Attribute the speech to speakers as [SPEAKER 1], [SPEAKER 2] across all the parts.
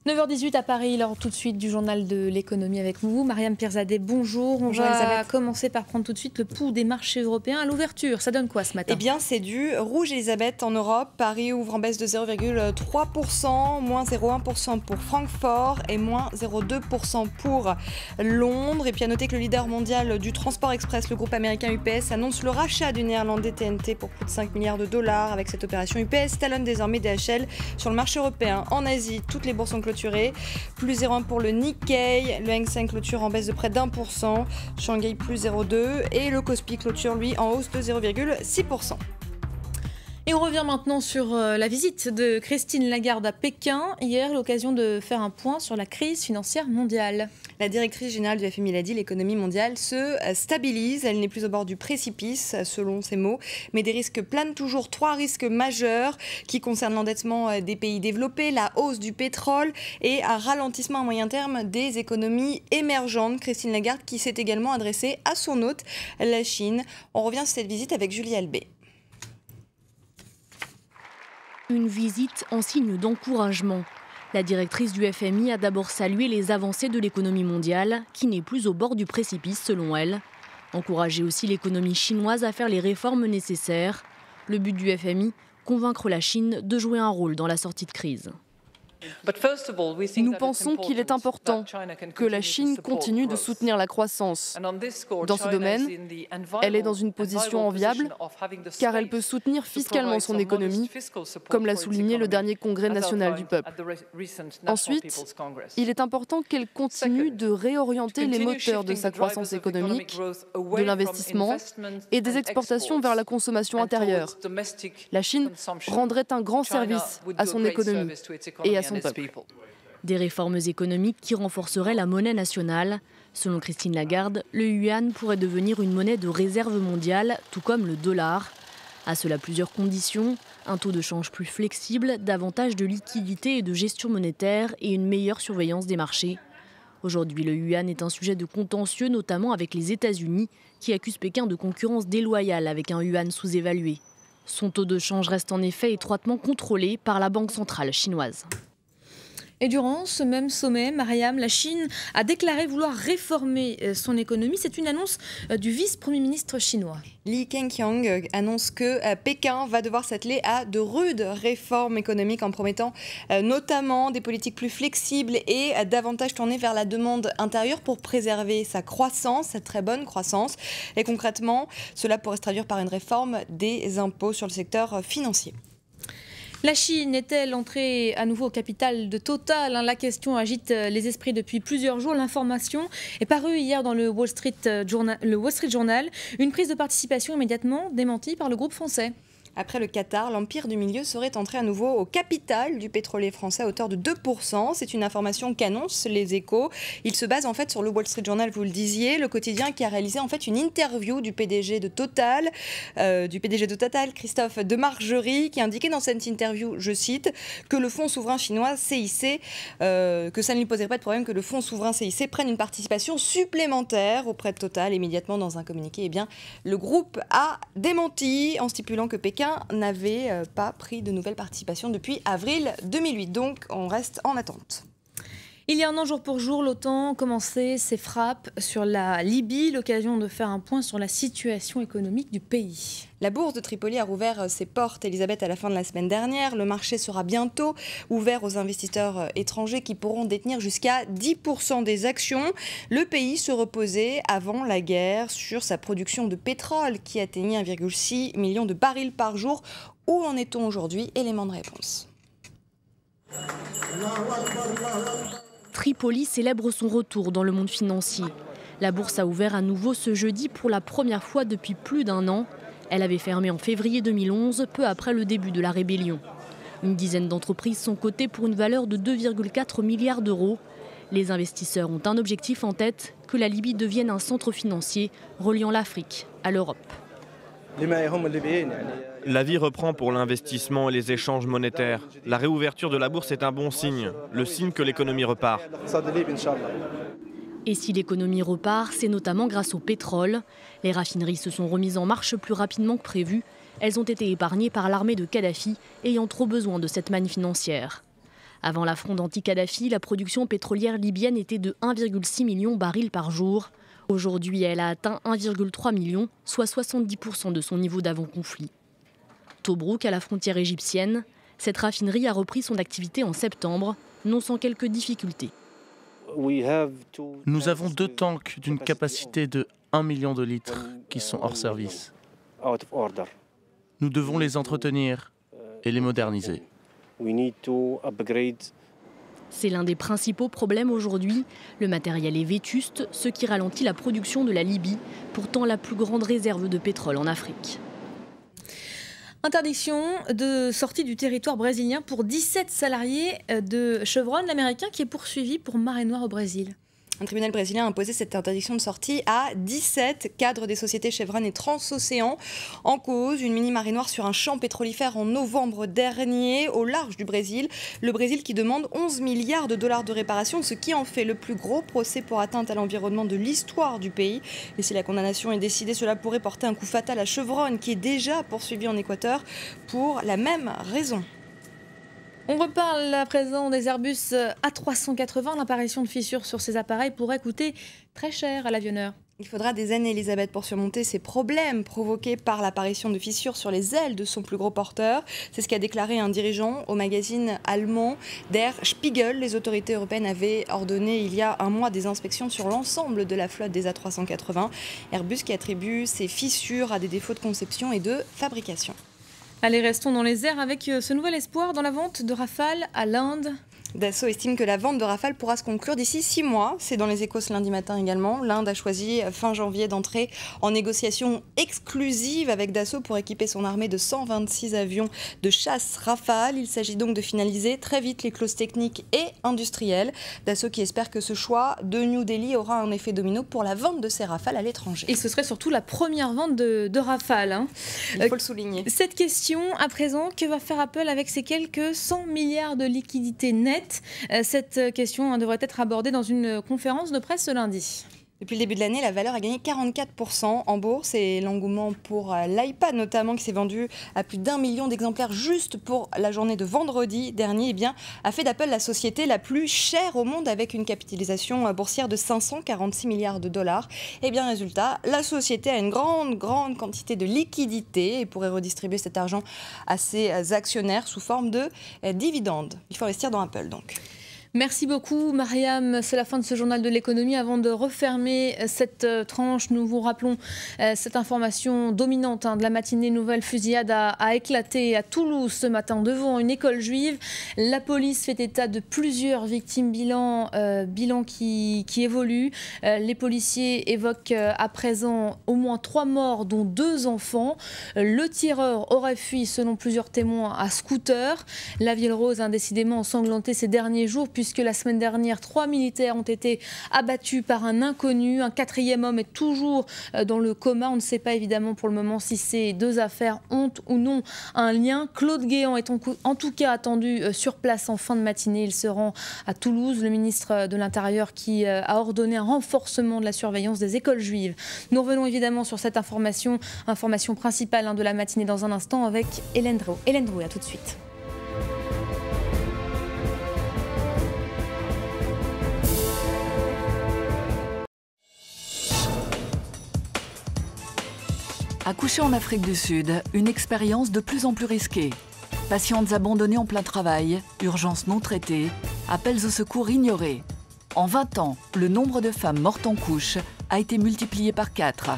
[SPEAKER 1] 9h18 à Paris, alors tout de suite du journal de l'économie avec vous. Mariam Pirzadeh, bonjour. On va commencer par prendre tout de suite le pouls des marchés européens à l'ouverture. Ça donne quoi ce matin?
[SPEAKER 2] Eh bien, c'est du rouge, Elisabeth, en Europe. Paris ouvre en baisse de 0,3%, moins 0,1% pour Francfort et moins 0,2% pour Londres. Et puis à noter que le leader mondial du transport express, le groupe américain UPS, annonce le rachat du néerlandais TNT pour plus de 5 milliards de dollars. Avec cette opération, UPS talonne désormais DHL sur le marché européen. En Asie, toutes les bourses ont clôturé. Plus 0,1 pour le Nikkei, le Hang Seng clôture en baisse de près d'1%, Shanghai plus 0,2 et le Kospi clôture lui en hausse de 0,6%.
[SPEAKER 1] Et on revient maintenant sur la visite de Christine Lagarde à Pékin. Hier, l'occasion de faire un point sur la crise financière mondiale.
[SPEAKER 2] La directrice générale du FMI l'a dit, l'économie mondiale se stabilise. Elle n'est plus au bord du précipice, selon ses mots. Mais des risques planent toujours. 3 risques majeurs qui concernent l'endettement des pays développés, la hausse du pétrole et un ralentissement à moyen terme des économies émergentes. Christine Lagarde qui s'est également adressée à son hôte, la Chine. On revient sur cette visite avec Julie Albé.
[SPEAKER 3] Une visite en signe d'encouragement. La directrice du FMI a d'abord salué les avancées de l'économie mondiale, qui n'est plus au bord du précipice selon elle. Encourager aussi l'économie chinoise à faire les réformes nécessaires. Le but du FMI, convaincre la Chine de jouer un rôle dans la sortie de crise.
[SPEAKER 4] Nous pensons qu'il est important que la Chine continue de soutenir la croissance. Dans ce domaine, elle est dans une position enviable car elle peut soutenir fiscalement son économie, comme l'a souligné le dernier Congrès national du peuple. Ensuite, il est important qu'elle continue de réorienter les moteurs de sa croissance économique, de l'investissement et des exportations vers la consommation intérieure. La Chine rendrait un grand service à son économie et à son peuple.
[SPEAKER 3] Des réformes économiques qui renforceraient la monnaie nationale. Selon Christine Lagarde, le yuan pourrait devenir une monnaie de réserve mondiale, tout comme le dollar. À cela, plusieurs conditions. Un taux de change plus flexible, davantage de liquidité et de gestion monétaire et une meilleure surveillance des marchés. Aujourd'hui, le yuan est un sujet de contentieux, notamment avec les États-Unis, qui accusent Pékin de concurrence déloyale avec un yuan sous-évalué. Son taux de change reste en effet étroitement contrôlé par la Banque centrale chinoise.
[SPEAKER 1] Et durant ce même sommet, Mariam, la Chine a déclaré vouloir réformer son économie. C'est une annonce du vice-premier ministre chinois.
[SPEAKER 2] Li Keqiang annonce que Pékin va devoir s'atteler à de rudes réformes économiques en promettant notamment des politiques plus flexibles et davantage tournées vers la demande intérieure pour préserver sa croissance, cette très bonne croissance. Et concrètement, cela pourrait se traduire par une réforme des impôts sur le secteur financier.
[SPEAKER 1] La Chine est-elle entrée à nouveau au capital de Total? La question agite les esprits depuis plusieurs jours. L'information est parue hier dans le Wall Street Journal. Une prise de participation immédiatement démentie par le groupe français.
[SPEAKER 2] Après le Qatar, l'Empire du Milieu serait entré à nouveau au capital du pétrolier français à hauteur de 2%. C'est une information qu'annoncent les Échos. Il se base en fait sur le Wall Street Journal, vous le disiez, le quotidien qui a réalisé en fait une interview du PDG de Total, Christophe Demargerie, qui indiquait dans cette interview, je cite, que le fonds souverain chinois CIC, que ça ne lui poserait pas de problème que le fonds souverain CIC prenne une participation supplémentaire auprès de Total. Immédiatement dans un communiqué, eh bien, le groupe a démenti en stipulant que Pékin n'avait pas pris de nouvelles participations depuis avril 2008. Donc, on reste en attente.
[SPEAKER 1] Il y a un an, jour pour jour, l'OTAN commençait ses frappes sur la Libye. L'occasion de faire un point sur la situation économique du pays.
[SPEAKER 2] La bourse de Tripoli a rouvert ses portes, Elisabeth, à la fin de la semaine dernière. Le marché sera bientôt ouvert aux investisseurs étrangers qui pourront détenir jusqu'à 10% des actions. Le pays se reposait avant la guerre sur sa production de pétrole qui atteignait 1,6 million de barils par jour. Où en est-on aujourd'hui? Élément de réponse.
[SPEAKER 3] Tripoli célèbre son retour dans le monde financier. La bourse a ouvert à nouveau ce jeudi pour la première fois depuis plus d'un an. Elle avait fermé en février 2011, peu après le début de la rébellion. Une dizaine d'entreprises sont cotées pour une valeur de 2,4 milliards d'euros. Les investisseurs ont un objectif en tête, que la Libye devienne un centre financier reliant l'Afrique à l'Europe.
[SPEAKER 5] La vie reprend pour l'investissement et les échanges monétaires. La réouverture de la bourse est un bon signe, le signe que l'économie repart.
[SPEAKER 3] Et si l'économie repart, c'est notamment grâce au pétrole. Les raffineries se sont remises en marche plus rapidement que prévu. Elles ont été épargnées par l'armée de Kadhafi, ayant trop besoin de cette manne financière. Avant la fronde anti-Kadhafi, la production pétrolière libyenne était de 1,6 million de barils par jour. Aujourd'hui, elle a atteint 1,3 million, soit 70% de son niveau d'avant-conflit. Tobrouk, à la frontière égyptienne, cette raffinerie a repris son activité en septembre, non sans quelques difficultés.
[SPEAKER 6] Nous avons 2 tanks d'une capacité de 1 million de litres qui sont hors service. Nous devons les entretenir et les moderniser.
[SPEAKER 3] C'est l'un des principaux problèmes aujourd'hui. Le matériel est vétuste, ce qui ralentit la production de la Libye, pourtant la plus grande réserve de pétrole en Afrique.
[SPEAKER 1] Interdiction de sortie du territoire brésilien pour 17 salariés de Chevron, l'américain qui est poursuivi pour marée noire au Brésil.
[SPEAKER 2] Un tribunal brésilien a imposé cette interdiction de sortie à 17 cadres des sociétés Chevron et Transocéan. En cause, une mini-marée noire sur un champ pétrolifère en novembre dernier, au large du Brésil. Le Brésil qui demande 11 milliards de dollars de réparation, ce qui en fait le plus gros procès pour atteinte à l'environnement de l'histoire du pays. Et si la condamnation est décidée, cela pourrait porter un coup fatal à Chevron, qui est déjà poursuivi en Équateur pour la même raison.
[SPEAKER 1] On reparle à présent des Airbus A380. L'apparition de fissures sur ces appareils pourrait coûter très cher à l'avionneur.
[SPEAKER 2] Il faudra des années, Elisabeth, pour surmonter ces problèmes provoqués par l'apparition de fissures sur les ailes de son plus gros porteur. C'est ce qu'a déclaré un dirigeant au magazine allemand Der Spiegel. Les autorités européennes avaient ordonné il y a un mois des inspections sur l'ensemble de la flotte des A380. Airbus qui attribue ces fissures à des défauts de conception et de fabrication.
[SPEAKER 1] Allez, restons dans les airs avec ce nouvel espoir dans la vente de Rafale à l'Inde.
[SPEAKER 2] Dassault estime que la vente de Rafale pourra se conclure d'ici 6 mois. C'est dans les Échos ce lundi matin également. L'Inde a choisi fin janvier d'entrer en négociation exclusive avec Dassault pour équiper son armée de 126 avions de chasse Rafale. Il s'agit donc de finaliser très vite les clauses techniques et industrielles. Dassault qui espère que ce choix de New Delhi aura un effet domino pour la vente de ces Rafales à l'étranger.
[SPEAKER 1] Et ce serait surtout la première vente de Rafale. Hein.
[SPEAKER 2] Il faut le souligner.
[SPEAKER 1] Cette question à présent, que va faire Apple avec ces quelques 100 milliards de liquidités nettes? Cette question devrait être abordée dans une conférence de presse ce lundi.
[SPEAKER 2] Depuis le début de l'année, la valeur a gagné 44% en bourse et l'engouement pour l'iPad notamment qui s'est vendu à plus d'1 million d'exemplaires juste pour la journée de vendredi dernier, eh bien, a fait d'Apple la société la plus chère au monde avec une capitalisation boursière de 546 milliards de dollars. Et bien résultat, la société a une grande quantité de liquidités et pourrait redistribuer cet argent à ses actionnaires sous forme de dividendes. Il faut investir dans Apple donc.
[SPEAKER 1] Merci beaucoup Mariam, c'est la fin de ce journal de l'économie. Avant de refermer cette tranche, nous vous rappelons cette information dominante de la matinée. Une nouvelle fusillade a éclaté à Toulouse ce matin devant une école juive. La police fait état de plusieurs victimes, bilan qui évolue. Les policiers évoquent à présent au moins 3 morts dont 2 enfants. Le tireur aurait fui selon plusieurs témoins à scooter. La Ville Rose a décidément ensanglanté ces derniers jours puisque la semaine dernière, 3 militaires ont été abattus par un inconnu. Un 4e homme est toujours dans le coma. On ne sait pas évidemment pour le moment si ces 2 affaires ont ou non un lien. Claude Guéant est en tout cas attendu sur place en fin de matinée. Il se rend à Toulouse, le ministre de l'Intérieur qui a ordonné un renforcement de la surveillance des écoles juives. Nous revenons évidemment sur cette information principale de la matinée dans un instant avec Hélène Drouet. Hélène Drouet, à tout de suite.
[SPEAKER 7] Accoucher en Afrique du Sud, une expérience de plus en plus risquée. Patientes abandonnées en plein travail, urgences non traitées, appels au secours ignorés. En 20 ans, le nombre de femmes mortes en couche a été multiplié par 4.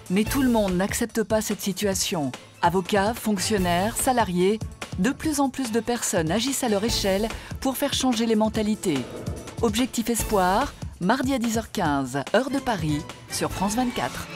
[SPEAKER 7] Mais tout le monde n'accepte pas cette situation. Avocats, fonctionnaires, salariés, de plus en plus de personnes agissent à leur échelle pour faire changer les mentalités. Objectif Espoir, mardi à 10h15, heure de Paris, sur France 24.